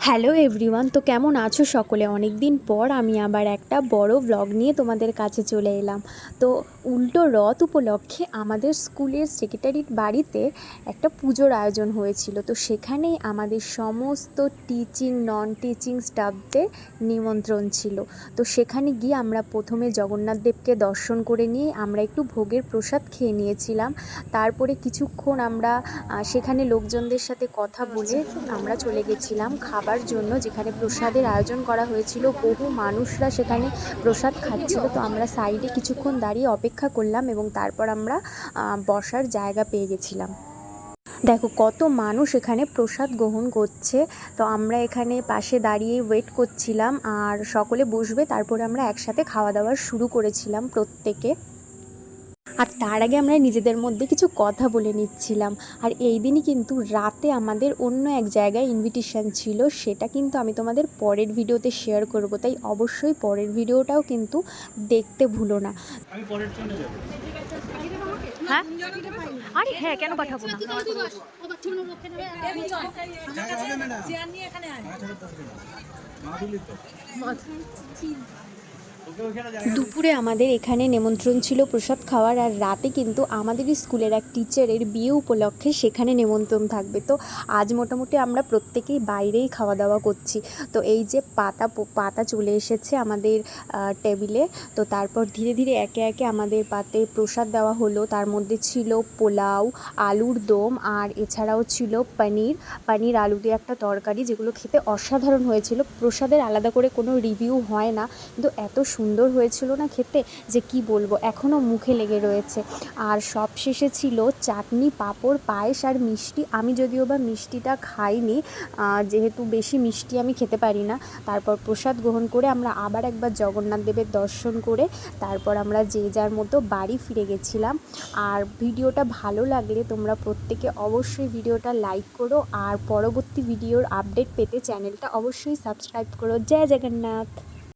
Hello everyone, তো কেমন আছো সকলে? অনেক দিন পর আমি আবার একটা বড় ব্লগ নিয়ে তোমাদের কাছে চলে এলাম। তো উল্টো রথ উপলক্ষে আমাদের স্কুলের সেক্রেটারির বাড়িতে একটা পুজোর আয়োজন হয়েছিল। তো সেখানেই আমাদের সমস্ত টিচিং নন টিচিং স্টাফদের নিমন্ত্রণ ছিল। তো সেখানে গিয়ে আমরা প্রথমে জগন্নাথ দেবকে দর্শন করে নিয়ে আমরা একটু ভোগের প্রসাদ খেয়ে নিয়েছিলাম। তারপরে কিছুক্ষণ আমরা সেখানে লোকজনদের সাথে কথা বলে আমরা চলে গেছিলাম খাবার জন্য, যেখানে প্রসাদের আয়োজন করা হয়েছিল। বহু মানুষরা সেখানে প্রসাদ খাচ্ছিল। তো আমরা সাইডে কিছুক্ষণ দাঁড়িয়ে অপেক্ষা করলাম এবং তারপর আমরা বসার জায়গা পেয়ে গেছিলাম। দেখো কত মানুষ এখানে প্রসাদ গ্রহণ করছে। তো আমরা এখানে পাশে দাঁড়িয়ে ওয়েট করছিলাম, আর সকলে বসবে তারপরে আমরা একসাথে খাওয়া দাওয়া শুরু করেছিলাম প্রত্যেকে। আর তার আগে আমরা নিজেদের মধ্যে কিছু কথা বলে নিচ্ছিলাম। আর এই দিনই কিন্তু রাতে আমাদের অন্য এক জায়গায় ইনভিটেশন ছিল, সেটা কিন্তু আমি তোমাদের পরের ভিডিওতে শেয়ার করব, তাই অবশ্যই পরের ভিডিওটাও কিন্তু দেখতে ভুলো না। আমি পরের জন্য যাব। হ্যাঁ, আরে হ্যাঁ, কেন পাঠাবো না? দুপুরে আমাদের এখানে নিমন্ত্রণ ছিল প্রসাদ খাওয়ার, আর রাতে কিন্তু আমাদেরই স্কুলের এক টিচারের বিয়ে উপলক্ষে সেখানে নিমন্ত্রণ থাকবে। তো আজ মোটামুটি আমরা প্রত্যেকেই বাইরেই খাওয়া দাওয়া করছি। তো এই যে পাতা চলে এসেছে আমাদের টেবিলে। তো তারপর ধীরে ধীরে একে একে আমাদের পাতে প্রসাদ দেওয়া হলো। তার মধ্যে ছিল পোলাও, আলুর দম, আর এছাড়াও ছিল পনির আলু দিয়ে একটা তরকারি, যেগুলো খেতে অসাধারণ হয়েছিল। প্রসাদের আলাদা করে কোনো রিভিউ হয় না, কিন্তু এত সুন্দর হয়েছিল না খেতে, যে কি বলবো, এখনও মুখে লেগে রয়েছে। আর সব শেষে ছিল চাটনি, পাঁপড়, পায়েস আর মিষ্টি। আমি যদিও বা মিষ্টিটা খাইনি, যেহেতু বেশি মিষ্টি আমি খেতে পারি না। তারপর প্রসাদ গ্রহণ করে আমরা আবার একবার জগন্নাথ দেবের দর্শন করে তারপর আমরা যে যার মতো বাড়ি ফিরে গেছিলাম। আর ভিডিওটা ভালো লাগলে তোমরা প্রত্যেকে অবশ্যই ভিডিওটা লাইক করো, আর পরবর্তী ভিডিওর আপডেট পেতে চ্যানেলটা অবশ্যই সাবস্ক্রাইব করো। জয় জগন্নাথ।